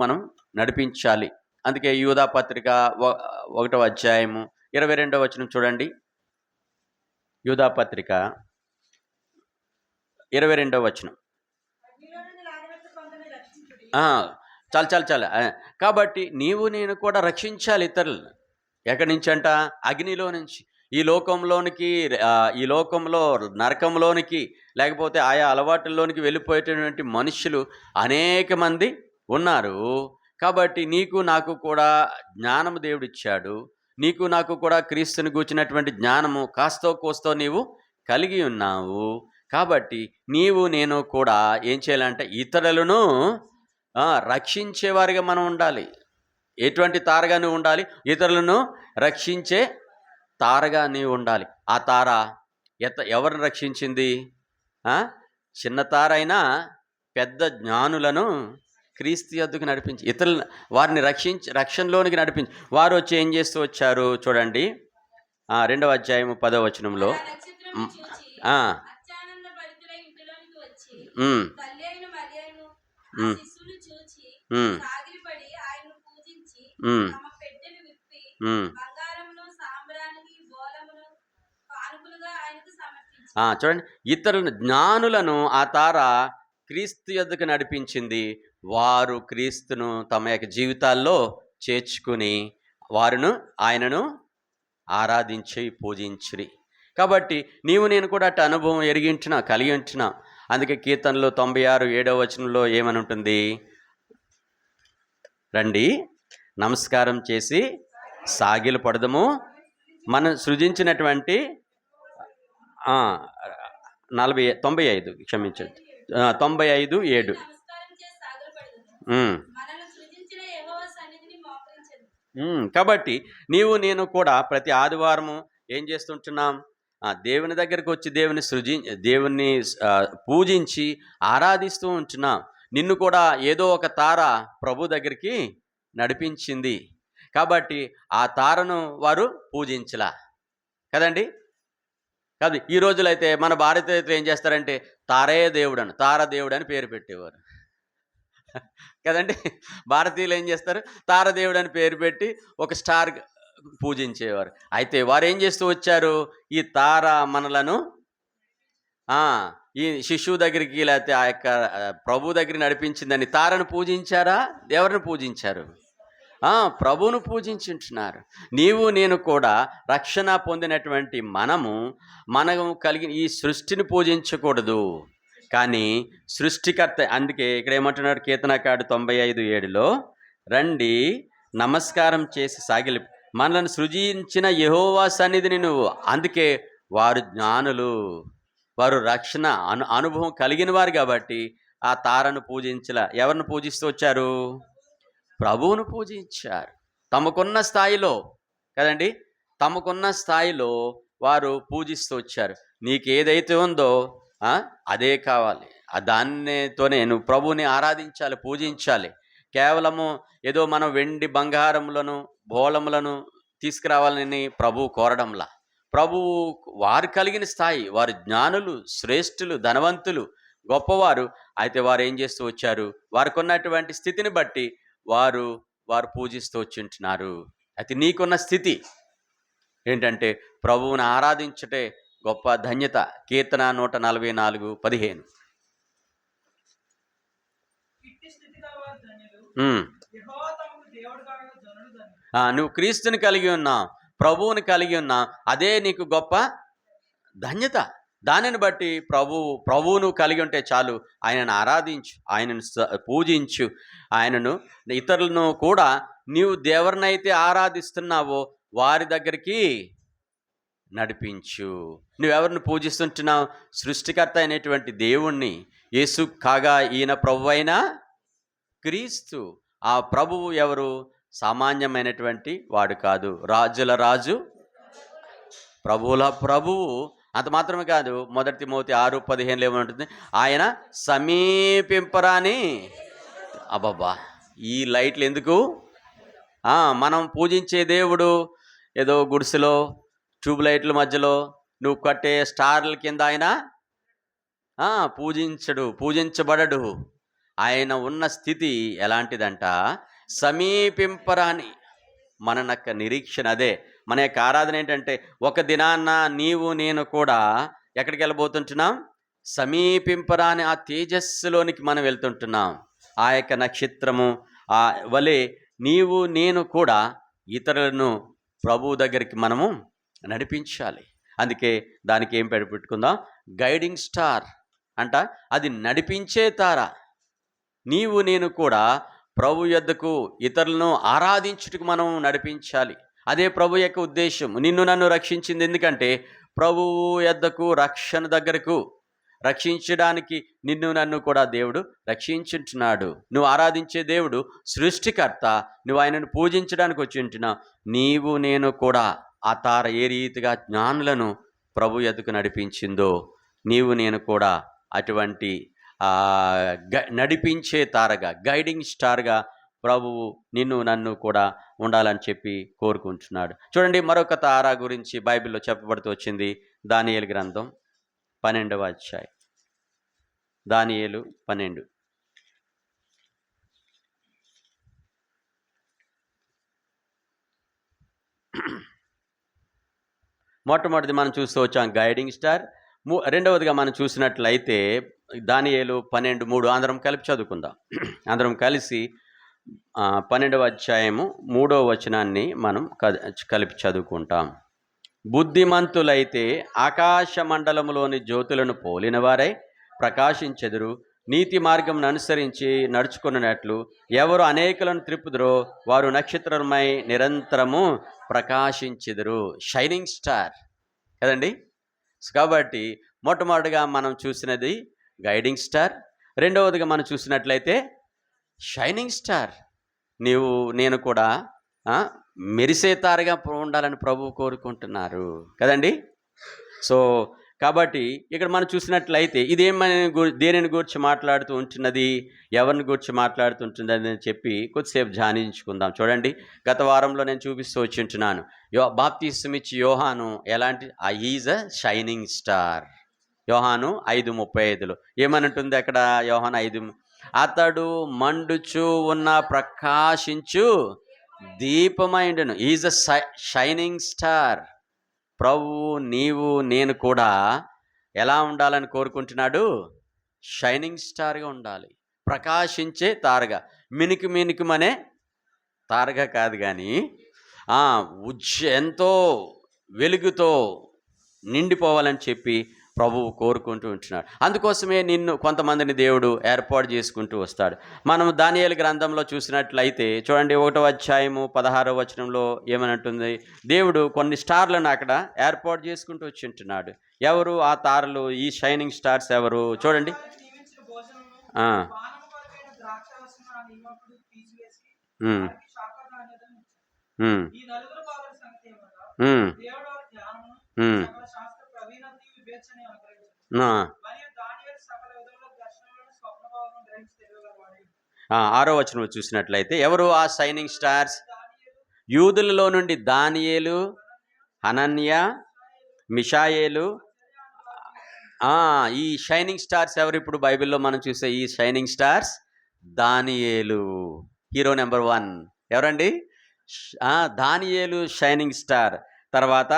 మనం నడిపించాలి. అందుకే యూదా పత్రిక 1వ అధ్యాయము 22వ వచనం చూడండి. యూదా పత్రిక 22వ వచనం. చాలు. కాబట్టి నీవు నేను కూడా రక్షించాలి ఇతరులను. ఎక్కడి నుంచి అంట? అగ్నిలో నుంచి. ఈ లోకంలో నరకంలోనికి, లేకపోతే ఆయా అలవాట్లలోనికి వెళ్ళిపోయేటటువంటి మనుషులు అనేక మంది ఉన్నారు. కాబట్టి నీకు నాకు కూడా జ్ఞానము దేవుడిచ్చాడు. నీకు నాకు కూడా క్రీస్తుని గూర్చినటువంటి జ్ఞానము కాస్తో కోస్తో నీవు కలిగి ఉన్నావు. కాబట్టి నీవు నేను కూడా ఏం చేయాలంటే ఇతరులను రక్షించేవారిగా మనం ఉండాలి. ఎటువంటి తారగా నువ్వు ఉండాలి? ఇతరులను రక్షించే తారగా నీవు ఉండాలి. ఆ తార ఎవరిని రక్షించింది? చిన్న తారైనా పెద్ద జ్ఞానులను క్రీస్తు యొద్దకు నడిపించి ఇతరులను వారిని రక్షణలోనికి నడిపించి వారు వచ్చి ఏం చేస్తూ వచ్చారు చూడండి. 2వ అధ్యాయము 10వ వచనంలో చూడండి, ఇతరులను జ్ఞానులను ఆ తార క్రీస్తు యొద్దకు నడిపించింది. వారు క్రీస్తును తమ యొక్క జీవితాల్లో చేర్చుకుని ఆయనను ఆరాధించి పూజించిరి. కాబట్టి నీవు నేను కూడా అటు అనుభవం కలిగి ఉంటున్నా. అందుకే కీర్తనలో 96 వచనంలో ఏమని ఉంటుంది? రండి నమస్కారం చేసి సాగిలు పడదము, మనం సృజించినటువంటి 95 క్షమించండి 95:7 కాబట్టి నీవు నేను కూడా ప్రతి ఆదివారము ఏం చేస్తుంటున్నాం? దేవుని దగ్గరికి వచ్చి దేవుని పూజించి ఆరాధిస్తూ ఉంటున్నాం. నిన్ను కూడా ఏదో ఒక తార ప్రభు దగ్గరికి నడిపించింది. కాబట్టి ఆ తారను వారు పూజించలా కదండి. కాదు, ఈ రోజులైతే మన భారతీయులు ఏం చేస్తారంటే తార దేవుడు అని పేరు పెట్టేవారు కదండి. భారతీయులు ఏం చేస్తారు? తారదేవుడు అని పేరు పెట్టి ఒక స్టార్ పూజించేవారు. అయితే వారు ఏం చేస్తూ వచ్చారు? ఈ తార మనలను ఈ శిశువు దగ్గరికి, లేకపోతే ఆ యొక్క ప్రభు దగ్గరికి నడిపించిందని తారను పూజించారా? ఎవరిని పూజించారు? ప్రభువును పూజించుంటున్నారు. నీవు నేను కూడా రక్షణ పొందినటువంటి మనము కలిగిన ఈ సృష్టిని పూజించకూడదు, కానీ సృష్టికర్త. అందుకే ఇక్కడ ఏమంటున్నాడు కీర్తనకారుడు 95:7లో, రండి నమస్కారం చేసి సాగిలి మనల్ని సృజించిన యెహోవా సన్నిధిని నువ్వు. అందుకే వారు జ్ఞానులు, వారు రక్షణ అనుభవం కలిగిన వారు. కాబట్టి ఆ తారను పూజించలా. ఎవరిని పూజిస్తూ వచ్చారు? ప్రభువును పూజించారు. తమకున్న స్థాయిలో కదండి, తమకున్న స్థాయిలో వారు పూజిస్తూ వచ్చారు. నీకేదైతే ఉందో అదే కావాలి. దానితోనే నువ్వు ప్రభువుని ఆరాధించాలి, పూజించాలి. కేవలము ఏదో మనం వెండి బంగారములను బోళములను తీసుకురావాలని ప్రభువు కోరడంలా. ప్రభువు వారు కలిగిన స్థాయి, వారు జ్ఞానులు, శ్రేష్ఠులు, ధనవంతులు, గొప్పవారు. అయితే వారు ఏం చేస్తూ వచ్చారు? వారికి ఉన్నటువంటి స్థితిని బట్టి వారు పూజిస్తూ వచ్చింటున్నారు. అయితే నీకున్న స్థితి ఏంటంటే ప్రభువుని ఆరాధించటే గొప్ప ధన్యత. కీర్తన 144:15. నువ్వు క్రీస్తుని కలిగి ఉన్నావు, ప్రభువుని కలిగి ఉన్నావు, అదే నీకు గొప్ప ధన్యత. దానిని బట్టి ప్రభువును కలిగి ఉంటే చాలు. ఆయనను ఆరాధించు, ఆయనను పూజించు, ఆయనను ఇతరులను కూడా నీవు దేవుడినైతే ఆరాధిస్తున్నావో వారి దగ్గరికి నడిపించు. నువ్వెవరిని పూజిస్తుంటున్నావు? సృష్టికర్త అయినటువంటి దేవుణ్ణి. యేసు కాగా ఈయన ప్రభు అయిన క్రీస్తు. ఆ ప్రభువు ఎవరు? సామాన్యమైనటువంటి వాడు కాదు, రాజుల రాజు, ప్రభువుల ప్రభువు. అంత మాత్రమే కాదు, 1 తిమోతి 6:15 ఏమంటుంది? ఆయన సమీపింపరాని. అబ్బబ్బా, ఈ లైట్లు ఎందుకు? మనం పూజించే దేవుడు ఏదో గుడిసెలో ట్యూబ్ లైట్ల మధ్యలో నువ్వు కట్టే స్టార్ల కింద ఆయన పూజించబడడు. ఆయన ఉన్న స్థితి ఎలాంటిదంట, సమీపింపరాని మన యొక్క నిరీక్షణ అదే. మన యొక్క ఆరాధన ఏంటంటే, ఒక దినాన్న నీవు నేను కూడా ఎక్కడికి వెళ్ళబోతుంటున్నాం, సమీపింపరాని ఆ తేజస్సులోనికి మనం వెళ్తుంటున్నాం. ఆ యొక్క నక్షత్రము ఆ వలె నీవు నేను కూడా ఇతరులను ప్రభువు దగ్గరికి మనము నడిపించాలి. అందుకే దానికి ఏం పెట్టుకుందాం, గైడింగ్ స్టార్ అంట. అది నడిపించే తార. నీవు నేను కూడా ప్రభు యొద్దకు ఇతరులను ఆరాధించుటకు మనం నడిపించాలి. అదే ప్రభు యొక్క ఉద్దేశం. నిన్ను నన్ను రక్షించింది ఎందుకంటే ప్రభువు యొద్దకు, రక్షణ దగ్గరకు రక్షించడానికి నిన్ను నన్ను కూడా దేవుడు రక్షించుంటున్నాడు. నువ్వు ఆరాధించే దేవుడు సృష్టికర్త. నువ్వు ఆయనను పూజించడానికి వచ్చి ఉంటున్నావు. నీవు నేను కూడా ఆ తార ఏ రీతిగా జ్ఞానులను ప్రభు యొద్దకు నడిపించిందో, నీవు నేను కూడా అటువంటి నడిపించే తారగా, గైడింగ్ స్టార్గా ప్రభువు నిన్ను నన్ను కూడా ఉండాలని చెప్పి కోరుకుంటున్నాడు. చూడండి, మరొక తార గురించి బైబిల్లో చెప్పబడుతూ వచ్చింది. దానియేలు గ్రంథం 12వ అధ్యాయం. దానియేలు 12. మొట్టమొదటిది మనం చూస్తూ వచ్చాం గైడింగ్ స్టార్. రెండవదిగా మనం చూసినట్లయితే దానియేలు 12:3 అందరం కలిపి చదువుకుందాం. అందరం కలిసి 12వ అధ్యాయము 3వ వచనాన్ని మనం కలిపి చదువుకుంటాం. బుద్ధిమంతులైతే ఆకాశ మండలములోని జ్యోతులను పోలిన వారై ప్రకాశించెదరు. నీతి మార్గం అనుసరించి నడుచుకున్నట్లు ఎవరు అనేకులను త్రిప్పుదురో వారు నక్షత్రమై నిరంతరము ప్రకాశించెదరు. షైనింగ్ స్టార్ కదండి. కాబట్టి మొట్టమొదటిగా మనం చూసినది గైడింగ్ స్టార్. రెండవదిగా మనం చూసినట్లయితే షైనింగ్ స్టార్. నీవు నేను కూడా మెరిసే తారగా ఉండాలని ప్రభువు కోరుకుంటున్నారు కదండి. సో కాబట్టి ఇక్కడ మనం చూసినట్లయితే ఇదేమని దేనిని గురించి మాట్లాడుతూ ఉంటున్నది, ఎవరిని గురించి మాట్లాడుతుంటుంది అని చెప్పి కొద్దిసేపు ధ్యానించుకుందాం. చూడండి, గత వారంలో నేను చూపిస్తూ వచ్చి ఉంటున్నాను. బాప్తిస్మం ఇచ్చి యోహాను ఎలాంటి, ఈజ్ అ షైనింగ్ స్టార్. యోహాను 5:35లో ఏమనంటుంది అక్కడ, యోహాను 5, అతడు మండుచు ఉన్న ప్రకాశించు దీపమైండును. Is a shining star. ప్రభువు నీవు నేను కూడా ఎలా ఉండాలని కోరుకుంటున్నాడు, షైనింగ్ స్టార్గా ఉండాలి, ప్రకాశించే తారగా. మినుకుమనే తారగా కాదు కానీ ఎంతో వెలుగుతో నిండిపోవాలని చెప్పి ప్రభువు కోరుకుంటూ ఉంటున్నాడు. అందుకోసమే కొంతమందిని దేవుడు ఏర్పాటు చేసుకుంటూ వస్తాడు. మనం దానియేలు గ్రంథంలో చూసినట్లయితే చూడండి, 1వ అధ్యాయము 16వ వచనంలో ఏమనంటుంది, దేవుడు కొన్ని స్టార్లను అక్కడ ఏర్పాటు చేసుకుంటూ వచ్చి ఉంటున్నాడు. ఎవరు ఆ తారలు, ఈ షైనింగ్ స్టార్స్ ఎవరు చూడండి. ఆరో వచనం చూసినట్లయితే ఎవరు ఆ షైనింగ్ స్టార్స్, యూదులలో నుండి దానియేలు, హనన్య, మిషాయేలు. ఈ షైనింగ్ స్టార్స్ ఎవరు ఇప్పుడు బైబిల్లో మనం చూసే ఈ షైనింగ్ స్టార్స్? దానియేలు హీరో నెంబర్ 1 ఎవరండి? దానియేలు షైనింగ్ స్టార్. తర్వాత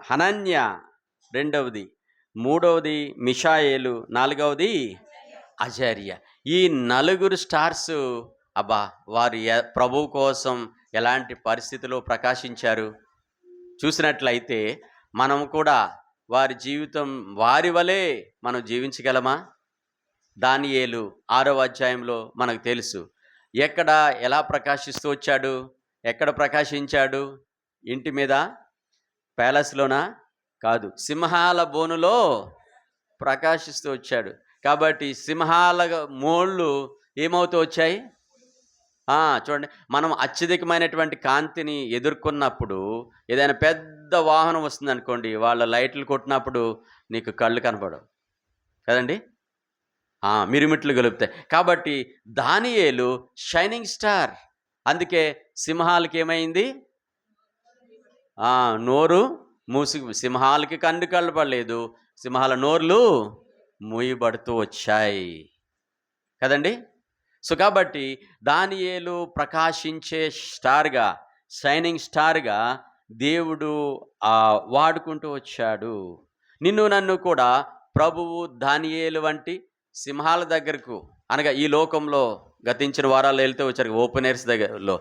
హనన్య రెండవది, మూడవది మిషాయేలు, నాలుగవది అజర్య. ఈ నలుగురు స్టార్స్ వారు ప్రభువు కోసం ఎలాంటి పరిస్థితిలో ప్రకాశించారు చూసినట్లయితే మనం కూడా వారి జీవితం వారి వలె మనం జీవించగలమా? దానియేలు 6వ అధ్యాయంలో మనకు తెలుసు ఎక్కడ ఎలా ప్రకాశిస్తూ వచ్చాడు, ఎక్కడ ప్రకాశించాడు. ఇంటి మీద, ప్యాలెస్లోనా? కాదు, సింహాల బోనులో ప్రకాశిస్తూ వచ్చాడు. కాబట్టి సింహాల మోళ్ళు ఏమవుతూ వచ్చాయి? చూడండి, మనం అత్యధికమైనటువంటి కాంతిని ఎదుర్కొన్నప్పుడు ఏదైనా పెద్ద వాహనం వస్తుంది అనుకోండి, వాళ్ళ లైట్లు కొట్టినప్పుడు నీకు కళ్ళు కనపడవు కదండి, మిరుమిట్లు గలుపుతాయి. కాబట్టి దానియేలు షైనింగ్ స్టార్. అందుకే సింహాలకి ఏమైంది? నోరు సింహాలకి కళ్ళు పడలేదు, సింహాల నోర్లు మూయబడుతూ వచ్చాయి కదండి. సో కాబట్టి దానియేలు ప్రకాశించే స్టార్గా, షైనింగ్ స్టార్గా దేవుడు వాడుకుంటూ వచ్చాడు. నిన్ను నన్ను కూడా ప్రభువు దానియేలు వంటి సింహాల దగ్గరకు, అనగా ఈ లోకంలో గతించిన వారాల్లో వెళ్తే వచ్చారు ఓపెన్ ఎయిర్స్ దగ్గరలో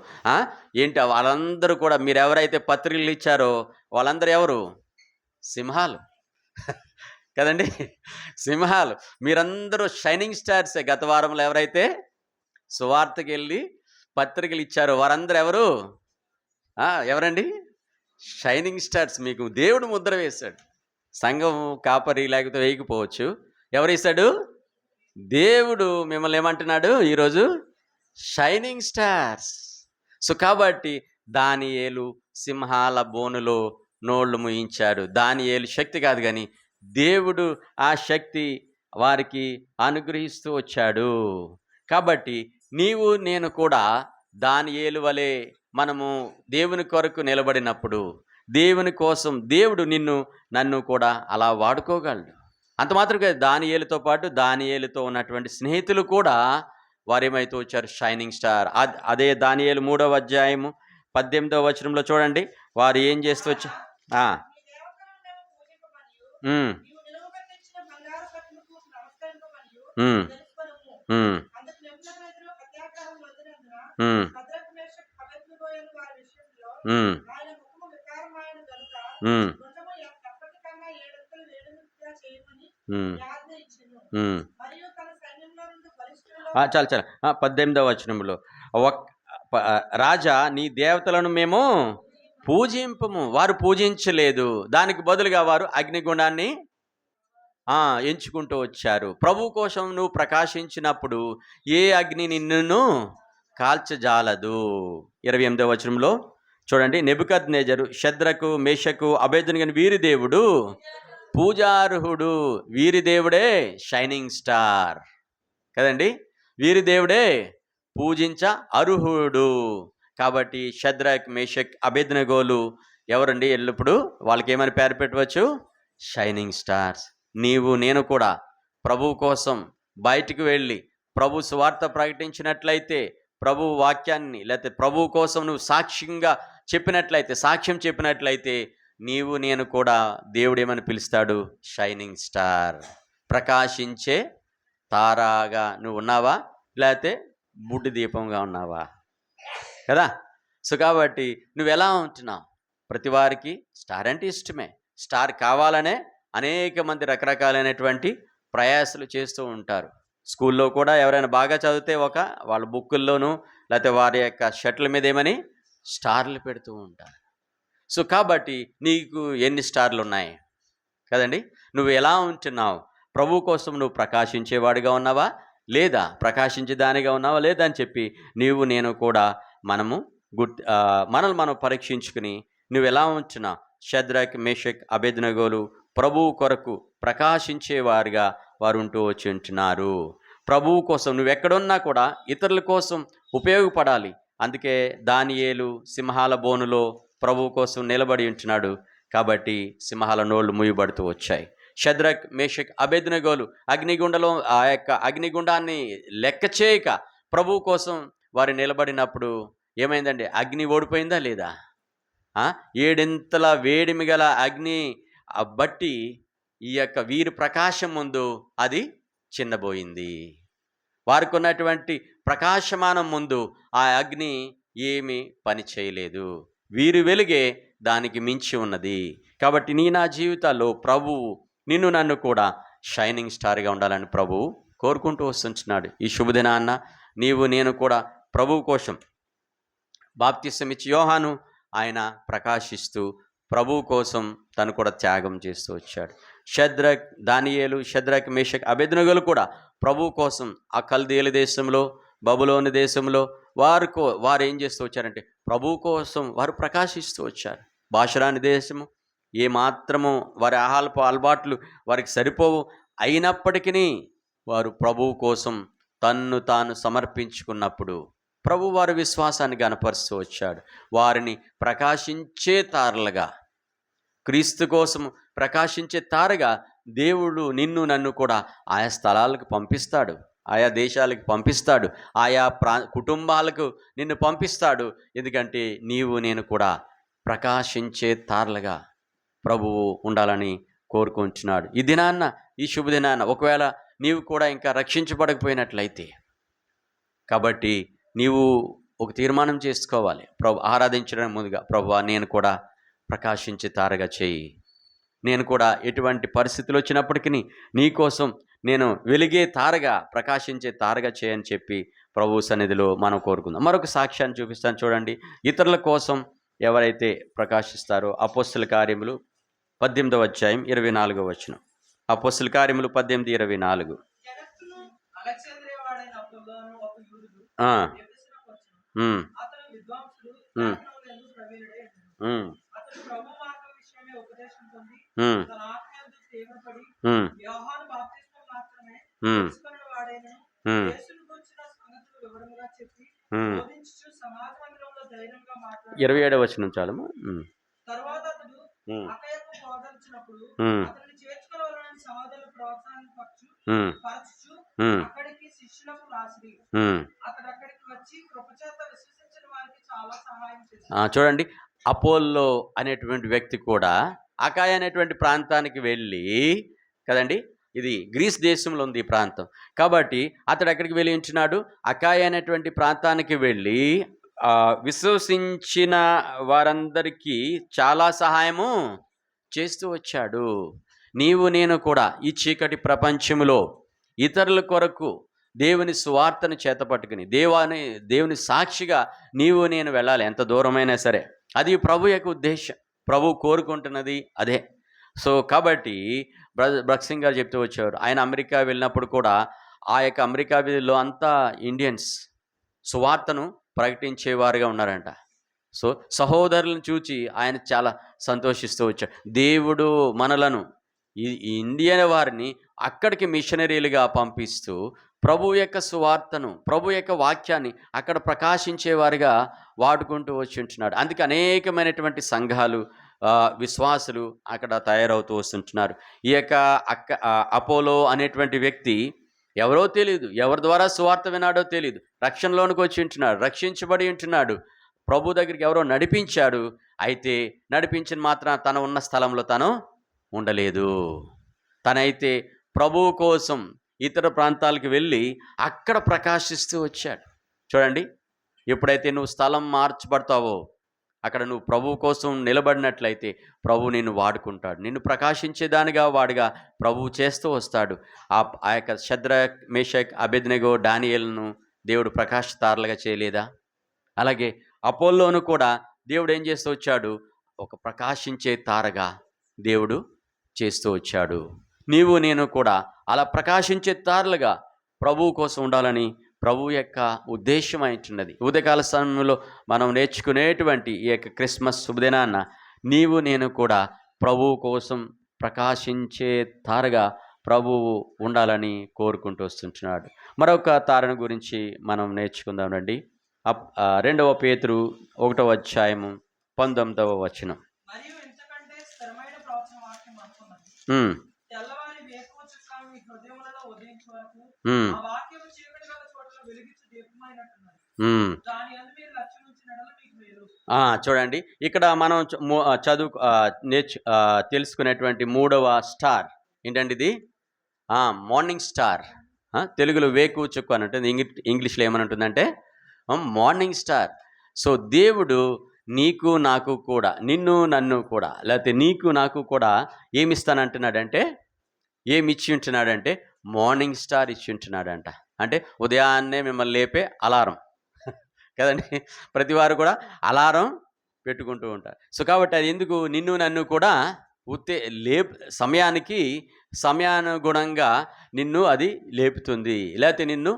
ఏంటి వాళ్ళందరూ కూడా, మీరు ఎవరైతే పత్రికలు ఇచ్చారో వాళ్ళందరూ ఎవరు? సింహాలు కదండి, సింహాలు. మీరందరూ షైనింగ్ స్టార్సే. గత వారంలో ఎవరైతే సువార్తకి వెళ్ళి పత్రికలు ఇచ్చారో వారందరూ ఎవరు? ఎవరండి? Shining stars. మీకు దేవుడు ముద్ర వేశాడు. సంఘం కాపరి లేకపోతే వేయకపోవచ్చు, ఎవరు ఇస్తాడు? దేవుడు మిమ్మల్ని ఏమంటున్నాడు ఈరోజు? Shining stars. సో కాబట్టి దానియేలు సింహాల బోనులో నోళ్లు ముయించాడు. దానియేలు శక్తి కాదు కానీ దేవుడు ఆ శక్తి వారికి అనుగ్రహిస్తూ వచ్చాడు. కాబట్టి నీవు నేను కూడా దానియేలు వలె మనము దేవుని కొరకు నిలబడినప్పుడు, దేవుని కోసం దేవుడు నిన్ను నన్ను కూడా అలా వాడుకోగలడు. అంత మాత్రమే దానియేలుతో పాటు దానియేలుతో ఉన్నటువంటి స్నేహితులు కూడా వారేమైతే వచ్చారు? Shining star. అదే దానియేలు 3వ అధ్యాయము 18వ వచనంలో చూడండి, వారు ఏం చేస్తూ వచ్చారు? చాలు 18వ వచనంలో, రాజా నీ దేవతలను మేము పూజింపము. వారు పూజించలేదు, దానికి బదులుగా వారు అగ్నిగుండాన్ని ఎంచుకుంటూ వచ్చారు. ప్రభు కోసం నువ్వు ప్రకాశించినప్పుడు ఏ అగ్ని నిన్ను కాల్చజాలదు. 28వ వచనంలో చూడండి, నెబుకద్నెజరు షద్రకు మేషకు అబేద్నెగోను వీరి దేవుడు పూజార్హుడు. వీరి దేవుడే షైనింగ్ స్టార్ కదండి, వీరి దేవుడే పూజించ అర్హుడు. కాబట్టి షద్రక్ మేషక్ అబేద్నెగోలు ఎవరండి? ఎల్లప్పుడు వాళ్ళకి ఏమని పేరు పెట్టవచ్చు? Shining stars. నీవు నేను కూడా ప్రభు కోసం బయటికి వెళ్ళి ప్రభు సువార్త ప్రకటించినట్లయితే, ప్రభు వాక్యాన్ని లేకపోతే ప్రభు కోసం నువ్వు సాక్ష్యం చెప్పినట్లయితే నీవు నేను కూడా దేవుడు ఏమని పిలుస్తాడు? Shining star. ప్రకాశించే తారాగా నువ్వు ఉన్నావా, లేకపోతే బుడ్డి దీపంగా ఉన్నావా కదా. సో కాబట్టి నువ్వు ఎలా ఉంటున్నావు? ప్రతి వారికి స్టార్ అంటే ఇష్టమే. స్టార్ కావాలనే అనేక మంది రకరకాలైనటువంటి ప్రయాసాలు చేస్తూ ఉంటారు. స్కూల్లో కూడా ఎవరైనా బాగా చదివితే వాళ్ళ బుక్కుల్లోనూ లేకపోతే వారి యొక్క షర్ట్ల మీద ఏమని స్టార్లు పెడుతూ ఉంటారు. సో కాబట్టి నీకు ఎన్ని స్టార్లు ఉన్నాయి కదండి? నువ్వు ఎలా ఉంటున్నావు? ప్రభు కోసం నువ్వు ప్రకాశించేవాడిగా ఉన్నావా, లేదా ప్రకాశించేదానిగా ఉన్నావా లేదా అని చెప్పి నీవు నేను కూడా మనల్ని మనం పరీక్షించుకుని నువ్వు ఎలా ఉంటున్నావు? షద్రక్ మేషక్ అబేద్నెగోలు ప్రభువు కొరకు ప్రకాశించేవారిగా వారు ఉంటూ వచ్చి ఉంటున్నారు. ప్రభువు కోసం నువ్వు ఎక్కడున్నా కూడా ఇతరుల కోసం ఉపయోగపడాలి. అందుకే దానియేలు సింహాల బోనులో ప్రభువు కోసం నిలబడి ఉంటున్నాడు. కాబట్టి సింహాల నోళ్లు మూయబడుతూ వచ్చాయి. షద్రక్ మేషక్ అబేద్నెగోలు అగ్నిగుండలో ఆ యొక్క అగ్నిగుండాన్ని లెక్క చేయక ప్రభువు కోసం వారు నిలబడినప్పుడు ఏమైందండి? అగ్ని ఓడిపోయిందా లేదా? 7 వేడిమి గల అగ్ని బట్టి ఈ యొక్క వీరి ప్రకాశం ముందు అది చిన్నబోయింది. వారికి ఉన్నటువంటి ప్రకాశమానం ముందు ఆ అగ్ని ఏమీ పని చేయలేదు. వీరి వెలుగే దానికి మించి ఉన్నది. కాబట్టి నా జీవితాల్లో ప్రభువు నిన్ను నన్ను కూడా షైనింగ్ స్టార్గా ఉండాలని ప్రభువు కోరుకుంటూ వస్తుంటున్నాడు. ఈ శుభదినాన్న నీవు నేను కూడా ప్రభువు కోసం బాప్తిసం ఇచ్చి యోహాను ఆయన ప్రకాశిస్తూ ప్రభువు కోసం తను కూడా త్యాగం చేస్తూ వచ్చాడు. దానియేలు షద్రక్ మేషక్ అబేద్నెగోలు కూడా ప్రభువు కోసం ఆ కల్దీయుల దేశంలో బబులోను దేశంలో వారు ఏం చేస్తూ వచ్చారంటే ప్రభువు కోసం వారు ప్రకాశిస్తూ వచ్చారు. భాషరాని దేశము ఏమాత్రము వారి అలవాట్లు వారికి సరిపోవు, అయినప్పటికీ వారు ప్రభువు కోసం తన్ను తాను సమర్పించుకున్నప్పుడు ప్రభు వారి విశ్వాసాన్ని గనపరుస్తూ వచ్చాడు. వారిని ప్రకాశించే తారలుగా, క్రీస్తు కోసం ప్రకాశించే తారగా దేవుడు నిన్ను నన్ను కూడా ఆయా స్థలాలకు పంపిస్తాడు. ఆయా దేశాలకు పంపిస్తాడు, ఆయా కుటుంబాలకు నిన్ను పంపిస్తాడు. ఎందుకంటే నీవు నేను కూడా ప్రకాశించే తారలుగా ప్రభువు ఉండాలని కోరుకుంటున్నాడు. ఈ దినాన్న, ఈ శుభదినాన్న ఒకవేళ నీవు కూడా ఇంకా రక్షించబడకపోయినట్లయితే, కాబట్టి నీవు ఒక తీర్మానం చేసుకోవాలి. ఆరాధించడానికి ముందుగా, ప్రభువా నేను కూడా ప్రకాశించే తారగా చేయి, నేను కూడా ఎటువంటి పరిస్థితులు వచ్చినప్పటికీ నీ కోసం నేను వెలిగే తారగా, ప్రకాశించే తారగా చేయని చెప్పి ప్రభు సన్నిధిలో మనం కోరుకుందాం. మరొక సాక్ష్యాన్ని చూపిస్తాను చూడండి. ఇతరుల కోసం ఎవరైతే ప్రకాశిస్తారో, అపోస్తల కార్యములు 18వ అధ్యాయం 24వ వచనం. అపోస్తల కార్యములు 18:24. ఇరవై 27వ వచనం చాలము. చూడండి, అపోల్లో అనేటువంటి వ్యక్తి కూడా అకాయ అనేటువంటి ప్రాంతానికి వెళ్ళి, కదండి, ఇది గ్రీస్ దేశంలో ఉంది ఈ ప్రాంతం. కాబట్టి అతడు ఎక్కడికి వెళ్ళి ఉంటున్నాడు? అకాయ అనేటువంటి ప్రాంతానికి వెళ్ళి విశ్వసించిన వారందరికీ చాలా సహాయము చేస్తూ వచ్చాడు. నీవు నేను కూడా ఈ చీకటి ప్రపంచంలో ఇతరుల కొరకు దేవుని సువార్తను చేతపట్టుకుని దేవుని సాక్షిగా నీవు నేను వెళ్ళాలి, ఎంత దూరమైనా సరే. అది ప్రభు యొక్క ఉద్దేశం, ప్రభు కోరుకుంటున్నది అదే. సో కాబట్టి భగత్ గారు చెప్తూ వచ్చారు, ఆయన అమెరికా వెళ్ళినప్పుడు కూడా ఆ యొక్క అమెరికా వీధిలో అంతా ఇండియన్స్ సువార్తను ప్రకటించేవారుగా ఉన్నారంట. సో సహోదరులను చూచి ఆయన చాలా సంతోషిస్తూ వచ్చాడు. దేవుడు మనలను, ఈ ఇండియన్ వారిని అక్కడికి మిషనరీలుగా పంపిస్తూ ప్రభు యొక్క సువార్తను, ప్రభు యొక్క వాక్యాన్ని అక్కడ ప్రకాశించేవారిగా వాడుకుంటూ వచ్చి ఉంటున్నాడు. అందుకే అనేకమైనటువంటి సంఘాలు, విశ్వాసులు అక్కడ తయారవుతూ వస్తుంటున్నారు. ఈ యొక్క అపోలో అనేటువంటి వ్యక్తి ఎవరో తెలియదు, ఎవరి ద్వారా సువార్త వినాడో తెలియదు, రక్షణలోనికి వచ్చి ఉంటున్నాడు, రక్షించబడి ఉంటున్నాడు. ప్రభు దగ్గరికి ఎవరో నడిపించాడు. అయితే నడిపించిన మాత్రం తను ఉన్న స్థలంలో తను ఉండలేదు. తనైతే ప్రభువు కోసం ఇతర ప్రాంతాలకు వెళ్ళి అక్కడ ప్రకాశిస్తూ వచ్చాడు. చూడండి, ఎప్పుడైతే నువ్వు స్థలం మార్చబడతావో, అక్కడ నువ్వు ప్రభువు కోసం నిలబడినట్లయితే ప్రభు నిన్ను వాడుకుంటాడు. నిన్ను ప్రకాశించేదానిగా వాడిగా ప్రభువు చేస్తూ వస్తాడు. ఆ యొక్క షద్రక్, మేషక్, అబేద్నెగో, దానియేలును దేవుడు ప్రకాశతారులుగా చేయలేదా? అలాగే అపోల్లోను కూడా దేవుడు ఏం చేస్తూ వచ్చాడు? ఒక ప్రకాశించే తారగా దేవుడు చేస్తూ వచ్చాడు. నీవు నేను కూడా అలా ప్రకాశించే తారలుగా ప్రభువు కోసం ఉండాలని ప్రభు యొక్క ఉద్దేశం అయినది. ఉదయకాల సమయంలో మనం నేర్చుకునేటువంటి ఈ యొక్క క్రిస్మస్ శుభదినాన్న నీవు నేను కూడా ప్రభువు కోసం ప్రకాశించే తారగా ప్రభువు ఉండాలని కోరుకుంటూ వస్తుంటున్నాడు. మరొక తారను గురించి మనం నేర్చుకుందాం రండి. 2వ పేతురు 1వ అధ్యాయము 19వ వచనం. చూడండి, ఇక్కడ మనం తెలుసుకునేటువంటి 3వ స్టార్ ఏంటండి? ఇది మార్నింగ్ స్టార్. తెలుగులో వేకువ చుక్క అని ఉంటుంది, ఇంగ్లీష్లో ఏమని ఉంటుందంటే మార్నింగ్ స్టార్. సో దేవుడు నీకు నాకు కూడా, నిన్ను నన్ను కూడా, లేకపోతే నీకు నాకు కూడా ఏమిస్తానంటున్నాడంటే, ఏమి ఇచ్చి ఉంటున్నాడంటే మార్నింగ్ స్టార్ ఇచ్చి ఉంటున్నాడంట. అంటే ఉదయాన్నే మిమ్మల్ని లేపే అలారం కదండి. ప్రతి వారు కూడా అలారం పెట్టుకుంటూ ఉంటారు. సో కాబట్టి అది ఎందుకు? నిన్ను నన్ను కూడా సమయానుగుణంగా నిన్ను అది లేపుతుంది, లేకపోతే నిన్ను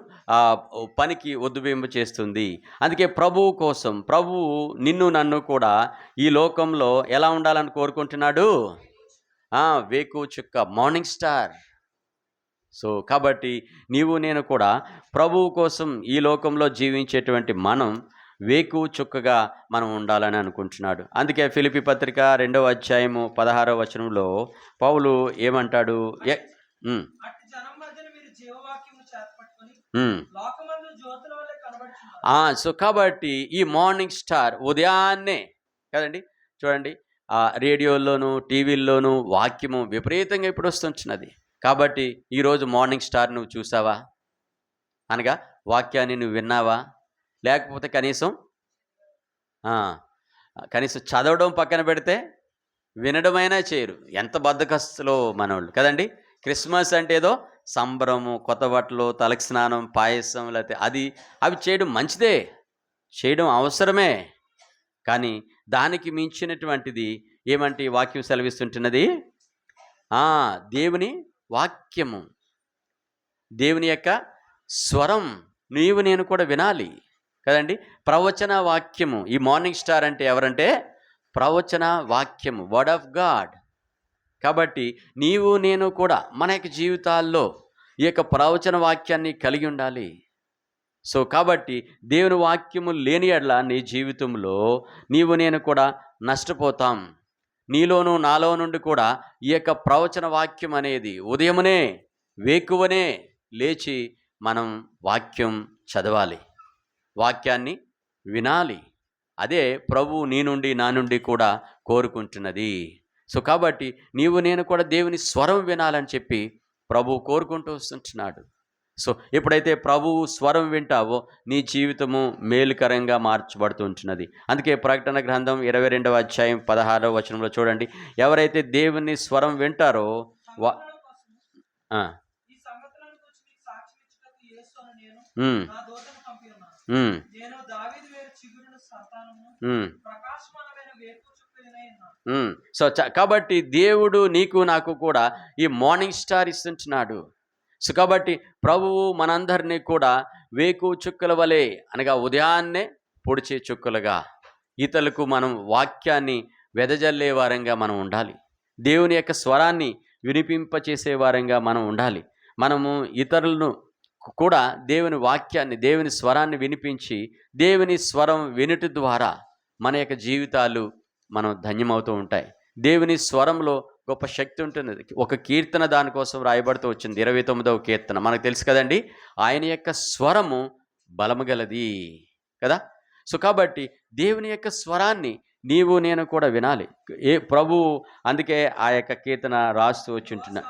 పనికి ఒద్దుబింబ చేస్తుంది. అందుకే ప్రభువు కోసం ప్రభువు నిన్ను నన్ను కూడా ఈ లోకంలో ఎలా ఉండాలని కోరుకుంటున్నాడు? వేకువ చుక్క, మార్నింగ్ స్టార్. సో కాబట్టి నీవు నేను కూడా ప్రభువు కోసం ఈ లోకంలో జీవించేటువంటి మనం వేకువ చుక్కగా మనం ఉండాలని అనుకుంటున్నాడు. అందుకే ఫిలిప్పీ పత్రిక 2వ అధ్యాయము 16వ వచనంలో పౌలు ఏమంటాడు? ఉమ్. లోకమందు జ్యోతుల వలె కనబడుచున్నారు. సో కాబట్టి ఈ మార్నింగ్ స్టార్ ఉదయాన్నే కదండి, చూడండి రేడియోల్లోనూ టీవీల్లోనూ వాక్యము విపరీతంగా ఇప్పుడు వస్తుంటున్నది. కాబట్టి ఈరోజు మార్నింగ్ స్టార్ నువ్వు చూసావా? అనగా వాక్యాన్ని నువ్వు విన్నావా? లేకపోతే కనీసం చదవడం పక్కన పెడితే వినడమైనా చేయరు. ఎంత బద్ధకస్తులో మనోళ్ళు కదండి. క్రిస్మస్ అంటే ఏదో సంబరము, కొత్త బట్టలు, తలకి స్నానం, పాయసం, లేకపోతే అవి చేయడం మంచిదే, చేయడం అవసరమే. కానీ దానికి మించినటువంటిది ఏమంటే వాక్యం సెలవిస్తుంటున్నది, దేవుని వాక్యము, దేవుని యొక్క స్వరం నీవు నేను కూడా వినాలి కదండి. ప్రవచన వాక్యము. ఈ మార్నింగ్ స్టార్ అంటే ఎవరంటే ప్రవచన వాక్యము, వర్డ్ ఆఫ్ గాడ్. కాబట్టి నీవు నేను కూడా మన యొక్క జీవితాల్లో ఈ యొక్క ప్రవచన వాక్యాన్ని కలిగి ఉండాలి. సో కాబట్టి దేవుని వాక్యము లేని ఎడల నీ జీవితంలో నీవు నేను కూడా నష్టపోతాం. నీలోనూ నాలో నుండి కూడా ఈ యొక్క ప్రవచన వాక్యం అనేది ఉదయమునే వేకువనే లేచి మనం వాక్యం చదవాలి, వాక్యాన్ని వినాలి. అదే ప్రభువు నీ నుండి నా నుండి కూడా కోరుకుంటున్నది. సో కాబట్టి నీవు నేను కూడా దేవుని స్వరం వినాలని చెప్పి ప్రభువు కోరుకుంటూ వస్తుంటున్నాడు. సో ఎప్పుడైతే ప్రభువు స్వరం వింటావో నీ జీవితము మేలుకరంగా మార్చబడుతూ ఉంటున్నది. అందుకే ప్రకటన గ్రంథం 22వ అధ్యాయం 16వ వచనంలో చూడండి, ఎవరైతే దేవుని స్వరం వింటారో సో కాబట్టి దేవుడు నీకు నాకు కూడా ఈ మార్నింగ్ స్టార్ ఇస్తుంటున్నాడు. సో కాబట్టి ప్రభువు మనందరినీ కూడా వేకు చుక్కల వలె, అనగా ఉదయాన్నే పొడిచే చుక్కలుగా ఇతరులకు మనం వాక్యాన్ని వెదజల్లే వారంగా మనం ఉండాలి. దేవుని యొక్క స్వరాన్ని వినిపింపచేసే వారంగా మనం ఉండాలి. మనము ఇతరులను కూడా దేవుని వాక్యాన్ని, దేవుని స్వరాన్ని వినిపించి దేవుని స్వరం వినుట ద్వారా మన యొక్క జీవితాలు మనం ధన్యమవుతూ ఉంటాయి. దేవుని స్వరంలో గొప్ప శక్తి ఉంటుంది. ఒక కీర్తన దానికోసం రాయబడుతూ వచ్చింది, 29వ కీర్తన. మనకు తెలుసు కదండి, ఆయన యొక్క స్వరము బలము గలది కదా. సో కాబట్టి దేవుని యొక్క స్వరాన్ని నీవు నేను కూడా వినాలి. ప్రభువు అందుకే ఆ యొక్క కీర్తన రాస్తూ వచ్చింటున్నా.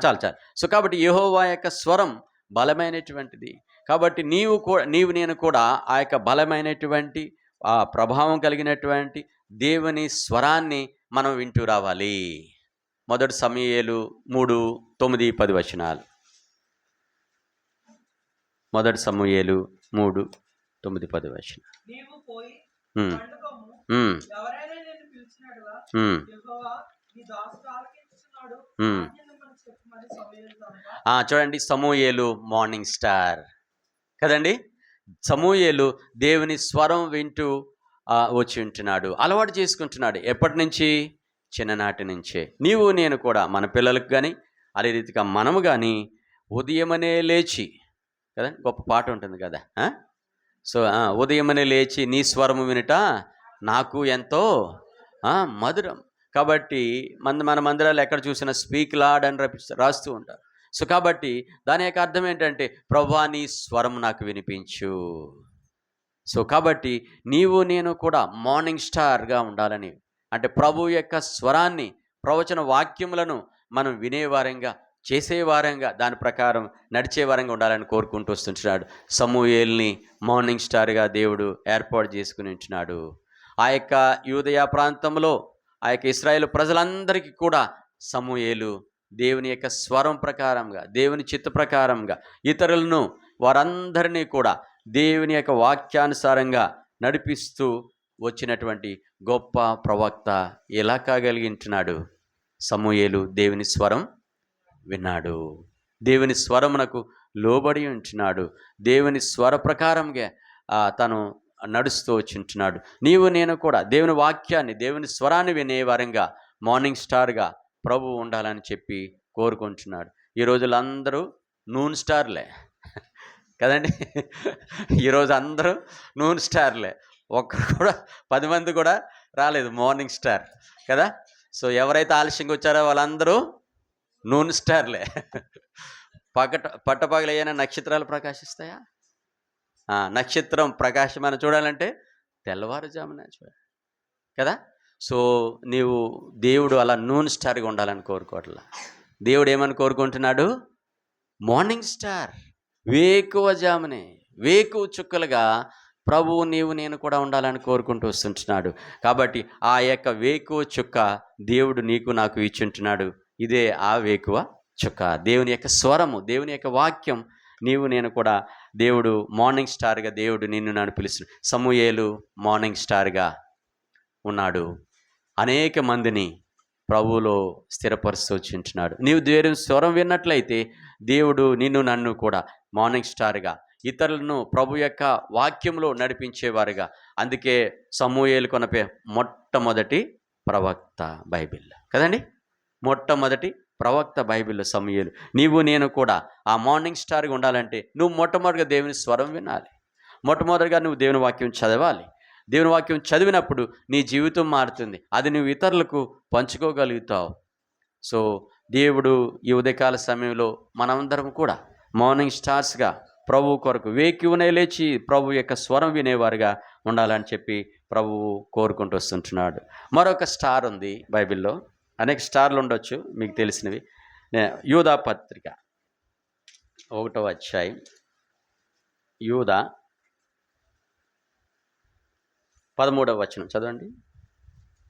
చాలు. సో కాబట్టి యెహోవా యొక్క స్వరం బలమైనటువంటిది. కాబట్టి నీవు నేను కూడా ఆ యొక్క బలమైనటువంటి ఆ ప్రభావం కలిగినటువంటి దేవుని స్వరాన్ని మనం వింటూ రావాలి. 1 సమూయేలు 3:9-10 వచనాలు. 1 సమూయేలు 3:9-10 వచనాలు. చూడండి, సమూయేలు మార్నింగ్ స్టార్ కదండి. సమూయేలు దేవుని స్వరం వింటూ వచ్చి ఉంటున్నాడు, అలవాటు చేసుకుంటున్నాడు. ఎప్పటి నుంచి? చిన్ననాటి నుంచే. నీవు నేను కూడా మన పిల్లలకు కానీ అదే రీతిగా మనము కానీ ఉదయమనే లేచి కదా, గొప్ప పాట ఉంటుంది కదా. సో ఉదయమనే లేచి నీ స్వరము వినుట నాకు ఎంతో మధురం. కాబట్టి మన మందిరాలు ఎక్కడ చూసినా స్పీక్ లార్డ్ అని రాస్తూ ఉంటారు. సో కాబట్టి దాని యొక్క అర్థం ఏంటంటే, ప్రభువా నీ స్వరం నాకు వినిపించు. సో కాబట్టి నీవు నేను కూడా మార్నింగ్ స్టార్గా ఉండాలని, అంటే ప్రభు యొక్క స్వరాన్ని, ప్రవచన వాక్యములను మనం వినేవారంగా, చేసేవారంగా, దాని ప్రకారం నడిచేవారంగా ఉండాలని కోరుకుంటూ వస్తుంటున్నాడు. సమూయేల్ని మార్నింగ్ స్టార్గా దేవుడు ఏర్పాటు చేసుకుని ఉంటున్నాడు. ఆ యొక్క యూదయ ప్రాంతంలో ఆ యొక్క ఇశ్రాయేలు ప్రజలందరికీ కూడా సమూయేలు దేవుని యొక్క స్వరం ప్రకారంగా, దేవుని చిత్త ప్రకారంగా ఇతరులను వారందరినీ కూడా దేవుని యొక్క వాక్యానుసారంగా నడిపిస్తూ వచ్చినటువంటి గొప్ప ప్రవక్త. ఎలా కాగలిగింటున్నాడు? సమూయేలు దేవుని స్వరం విన్నాడు, దేవుని స్వరమునకు లోబడి ఉంటున్నాడు, దేవుని స్వర ప్రకారంగా తను నడుస్తూ వచ్చింటున్నాడు. నీవు నేను కూడా దేవుని వాక్యాన్ని, దేవుని స్వరాన్ని వినే వారంగా మార్నింగ్ స్టార్గా ప్రభు ఉండాలని చెప్పి కోరుకుంటున్నాడు. ఈ రోజులు అందరూ నూన్ స్టార్లే కదండి. ఈరోజు అందరూ నూన్ స్టార్లే, ఒక్కరు కూడా 10 మంది కూడా రాలేదు మార్నింగ్ స్టార్ కదా. సో ఎవరైతే ఆలస్యంగా వచ్చారో వాళ్ళందరూ నూన్ స్టార్లే. పట్టపగలైన నక్షత్రాలు ప్రకాశిస్తాయా? నక్షత్రం ప్రకాశమైన చూడాలంటే తెల్లవారుజామున చూడాలి కదా. సో నీవు దేవుడు అలా నూన్ స్టార్గా ఉండాలని కోరుకోవట్లా. దేవుడు ఏమని కోరుకుంటున్నాడు? మార్నింగ్ స్టార్, వేకువజామునే, వేకువ చుక్కలుగా ప్రభువు నీవు నేను కూడా ఉండాలని కోరుకుంటూ వస్తుంటున్నాడు. కాబట్టి ఆ యొక్క వేకువ చుక్క దేవుడు నీకు నాకు ఇచ్చుంటున్నాడు. ఇదే ఆ వేకువ చుక్క, దేవుని యొక్క స్వరము, దేవుని యొక్క వాక్యం. నీవు నేను కూడా దేవుడు మార్నింగ్ స్టార్గా దేవుడు నిన్ను నన్ను పిలుస్తున్నాడు. సమూయేలు మార్నింగ్ స్టార్గా ఉన్నాడు. అనేక మందిని ప్రభువులో స్థిరపరుస్తూ వచ్చింటున్నాడు. నీవు దేవుని స్వరం విన్నట్లయితే దేవుడు నిన్ను నన్ను కూడా మార్నింగ్ స్టార్గా, ఇతరులను ప్రభు యొక్క వాక్యంలో నడిపించేవారుగా. అందుకే సమూయేలు కొనపే మొట్టమొదటి ప్రవక్త బైబిల్ కదండి. మొట్టమొదటి ప్రవక్త బైబిల్లో సమూయేలు. నీవు నేను కూడా ఆ మార్నింగ్ స్టార్గా ఉండాలంటే నువ్వు మొట్టమొదటిగా దేవుని స్వరం వినాలి. మొట్టమొదటిగా నువ్వు దేవుని వాక్యం చదవాలి. దేవుని వాక్యం చదివినప్పుడు నీ జీవితం మారుతుంది. అది నువ్వు ఇతరులకు పంచుకోగలుగుతావు. సో దేవుడు ఈ ఉదయకాల సమయంలో మనందరం కూడా మార్నింగ్ స్టార్స్గా ప్రభువు కొరకు వేకువనే లేచి ప్రభు యొక్క స్వరం వినేవారుగా ఉండాలని చెప్పి ప్రభువు కోరుకుంటూ వస్తుంటున్నాడు. మరొక స్టార్ ఉంది బైబిల్లో. అనేక స్టార్లు ఉండొచ్చు మీకు తెలిసినవి. యూదా పత్రిక 1వ అధ్యాయం, యూదా 13వ వచనం చదవండి.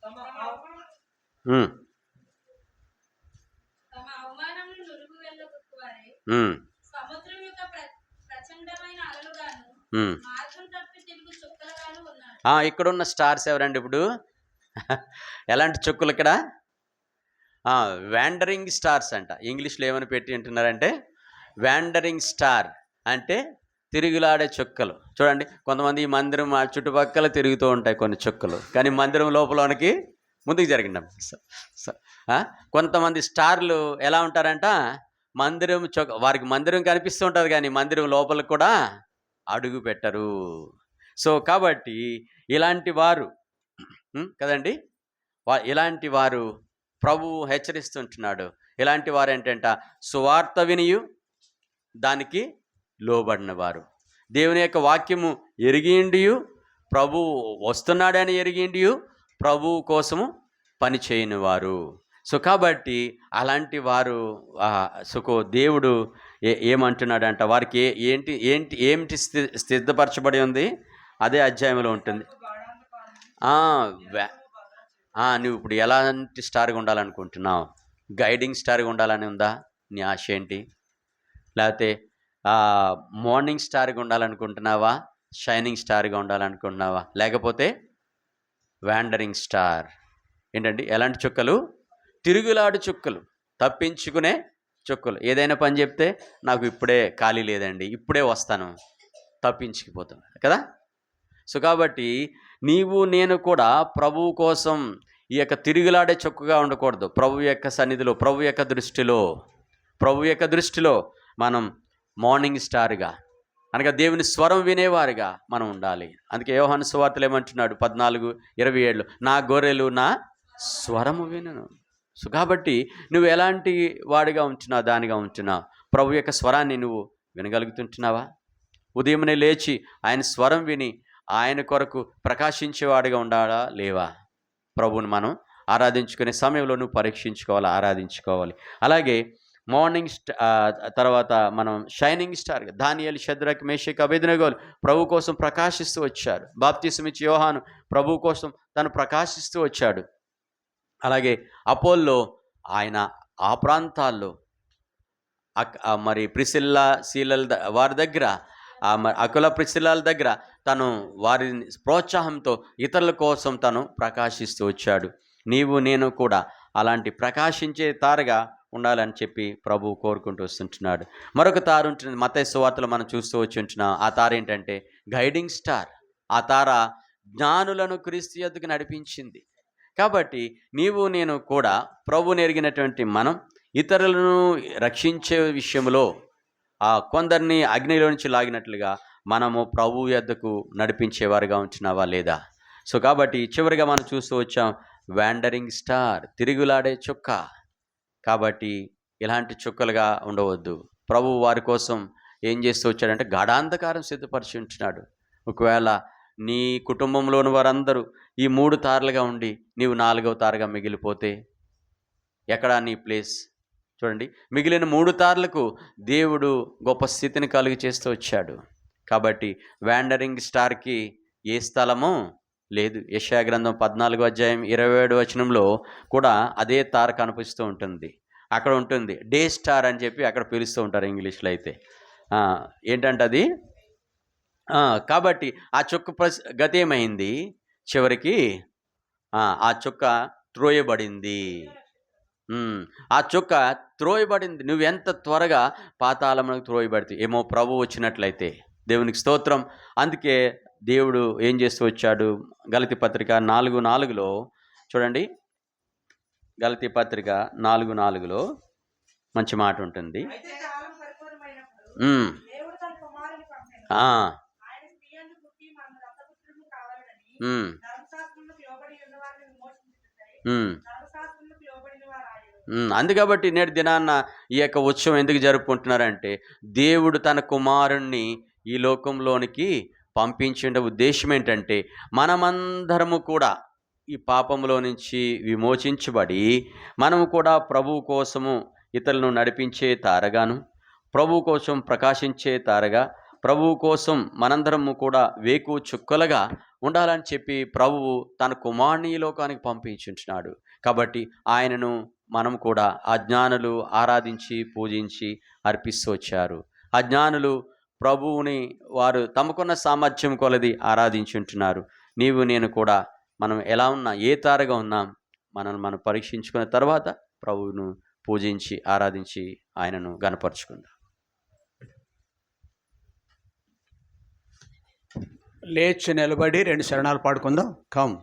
తమ అవమానమును నురుగు వెళ్ళగొట్టువారే సముద్రం యొక్క ప్రచండమైన అలలుగాను మార్గం తప్పి తిరుగు చుక్కలుగాను ఉన్నారు. ఇక్కడున్న స్టార్స్ ఎవరండి ఇప్పుడు? ఎలాంటి చుక్కలు ఇక్కడ? వ్యాండరింగ్ స్టార్స్ అంట. ఇంగ్లీష్లో ఏమని పెట్టి అంటున్నారంటే వ్యాండరింగ్ స్టార్ అంటే తిరుగులాడే చుక్కలు. చూడండి, కొంతమంది ఈ మందిరం ఆ చుట్టుపక్కల తిరుగుతూ ఉంటాయి కొన్ని చుక్కలు, కానీ మందిరం లోపలకి ముందుకు జరిగింది. కొంతమంది స్టార్లు ఎలా ఉంటారంట, మందిరం వారికి మందిరం కనిపిస్తూ ఉంటుంది కానీ మందిరం లోపలికి కూడా అడుగు పెట్టరు. సో కాబట్టి ఇలాంటి వారు కదండి, ఇలాంటి వారు ప్రభువు హెచ్చరిస్తుంటున్నాడు. ఇలాంటి వారు ఏంటంట, సువార్త వినియు దానికి లోబడిన వారు, దేవుని యొక్క వాక్యము ఎరిగిండియు, ప్రభువు వస్తున్నాడని ఎరిగిండియు ప్రభువు కోసము పని చేయని వారు. సో కాబట్టి అలాంటి వారు సుకో దేవుడు ఏమంటున్నాడంట, వారికి ఏమిటి సిద్ధపరచబడి ఉంది అదే అధ్యాయంలో ఉంటుంది. నువ్వు ఇప్పుడు ఎలాంటి స్టార్గా ఉండాలనుకుంటున్నావు? గైడింగ్ స్టార్గా ఉండాలని ఉందా నీ ఆశ ఏంటి? లేకపోతే మార్నింగ్ స్టార్గా ఉండాలనుకుంటున్నావా? షైనింగ్ స్టార్గా ఉండాలనుకుంటున్నావా? లేకపోతే వ్యాండరింగ్ స్టార్ ఏంటండి? ఎలాంటి చుక్కలు? తిరుగులాడు చుక్కలు, తప్పించుకునే చుక్కలు. ఏదైనా పని చెప్తే నాకు ఇప్పుడే ఖాళీ లేదండి, ఇప్పుడే వస్తాను, తప్పించుకుపోతున్నాడు కదా. సో కాబట్టి నీవు నేను కూడా ప్రభువు కోసం ఈ యొక్క తిరుగులాడే చుక్కగా ఉండకూడదు. ప్రభు యొక్క సన్నిధిలో, ప్రభు యొక్క దృష్టిలో మనం మార్నింగ్ స్టార్గా అనగా దేవుని స్వరం వినేవారుగా మనం ఉండాలి. అందుకే యోహాను సువార్తలు ఏమంటున్నాడు 14:27, నా గొర్రెలు నా స్వరము వినును. సో కాబట్టి నువ్వు ఎలాంటి వాడిగా ఉంటున్నావు, దానిగా ఉంటున్నావు. ప్రభు యొక్క స్వరాన్ని నువ్వు వినగలుగుతుంటున్నావా? ఉదయమునే లేచి ఆయన స్వరం విని ఆయన కొరకు ప్రకాశించేవాడిగా ఉండాలా లేవా? ప్రభువుని మనం ఆరాధించుకునే సమయంలో నువ్వు పరీక్షించుకోవాలి, ఆరాధించుకోవాలి. అలాగే మార్నింగ్ తర్వాత మనం షైనింగ్ స్టార్, దానియేలు, షద్రక్, మేషక్, అబేద్నెగోలు ప్రభు కోసం ప్రకాశిస్తూ వచ్చారు. బాప్తిస్మిచ్చి యోహాను ప్రభు కోసం తను ప్రకాశిస్తూ వచ్చాడు. అలాగే అపోల్లో ఆయన ఆ ప్రాంతాల్లో మరి ప్రిసిల్లా, సీలల వారి దగ్గర, అకుల ప్రిసిల్లాల దగ్గర తను వారిని ప్రోత్సాహంతో ఇతరుల కోసం తను ప్రకాశిస్తూ వచ్చాడు. నీవు నేను కూడా అలాంటి ప్రకాశించే తారగా ఉండాలని చెప్పి ప్రభు కోరుకుంటూ వస్తుంటున్నాడు. మరొక తార ఉంటుంది మత్తయి సువార్తలో మనం చూస్తూ వచ్చి ఉంటున్నాం. ఆ తార ఏంటంటే గైడింగ్ స్టార్. ఆ తార జ్ఞానులను క్రీస్తు యొద్దకు నడిపించింది. కాబట్టి నీవు నేను కూడా ప్రభువుని ఎరిగినటువంటి మనం ఇతరులను రక్షించే విషయంలో కొందరిని అగ్నిలో నుంచి లాగినట్లుగా మనము ప్రభు యొద్దకు నడిపించేవారుగా ఉంటున్నావా లేదా? సో కాబట్టి చివరిగా మనం చూస్తూ వచ్చాం వ్యాండరింగ్ స్టార్, తిరుగులాడే చుక్క. కాబట్టి ఇలాంటి చుక్కలుగా ఉండవద్దు. ప్రభు వారి కోసం ఏం చేస్తూ వచ్చాడంటే గాఢాంధకారం సిద్ధపరిచి ఉంటున్నాడు. ఒకవేళ నీ కుటుంబంలోని వారందరూ ఈ 3 తారలుగా ఉండి నీవు 4వ తారగా మిగిలిపోతే ఎక్కడా నీ ప్లేస్? చూడండి, మిగిలిన 3 తారలకు దేవుడు గొప్ప స్థితిని కలుగు చేస్తూ వచ్చాడు. కాబట్టి వ్యాండరింగ్ స్టార్కి ఏ స్థలము లేదు. యెషయా గ్రంథం 14వ అధ్యాయం 27వ వచనంలో కూడా అదే తార కనిపిస్తూ ఉంటుంది. అక్కడ ఉంటుంది డే స్టార్ అని చెప్పి అక్కడ పిలుస్తూ ఉంటారు ఇంగ్లీష్లో అయితే. ఏంటంటే అది కాబట్టి ఆ చుక్క గతి ఏమైంది? చివరికి ఆ చుక్క త్రోయబడింది. ఆ చుక్క త్రోయబడింది. నువ్వెంత త్వరగా పాతాళమునకు త్రోయబడితే ఏమో ప్రభు వచ్చినట్లయితే దేవునికి స్తోత్రం. అందుకే దేవుడు ఏం చేస్తూ వచ్చాడు? గలతీ పత్రిక 4:4లో చూడండి, గలతీ పత్రిక 4:4లో మంచి మాట ఉంటుంది. అయితే కాలం పరిపూర్ణమైనప్పుడు ఉమ్, దేవుడు తన కుమారుని పంపెను. ఆ, ఆయన స్త్రీ యందు పుట్టి మనము దత్తపుత్రులను కావాలని ఉమ్, ధర్మశాస్త్రములకు లోబడి ఉన్న వారిని విమోచించుటకై ఉమ్. ధర్మశాస్త్రములకు లోబడిన వారు ఆయన. అందు కాబట్టి నేటి దినాన్న ఈ యొక్క ఉత్సవం ఎందుకు జరుపుకుంటున్నారంటే దేవుడు తన కుమారుణ్ణి ఈ లోకంలోనికి పంపించిన ఉద్దేశం ఏంటంటే మనమందరము కూడా ఈ పాపంలో నుంచి విమోచించబడి మనము కూడా ప్రభువు కోసము ఇతరులను నడిపించే తారగాను, ప్రభువు కోసం ప్రకాశించే తారగా, ప్రభువు కోసం మనందరము కూడా వేకు చుక్కలుగా ఉండాలని చెప్పి ప్రభువు తన కుమారుని ఈ లోకానికి పంపించుంటున్నాడు. కాబట్టి ఆయనను మనం కూడా అజ్ఞానులు ఆరాధించి పూజించి అర్పిస్తూ వచ్చారు. అజ్ఞానులు ప్రభువుని వారు తమకున్న సామర్థ్యం కొలది ఆరాధించుంటున్నారు. నీవు నేను కూడా మనం ఎలా ఉన్నా, ఏ తారగా ఉన్నాం, మనం పరీక్షించుకున్న తర్వాత ప్రభువును పూజించి ఆరాధించి ఆయనను గణపరుచుకుందాం. లేచి నిలబడి 2 శరణాలు పాడుకుందాం. కమ్.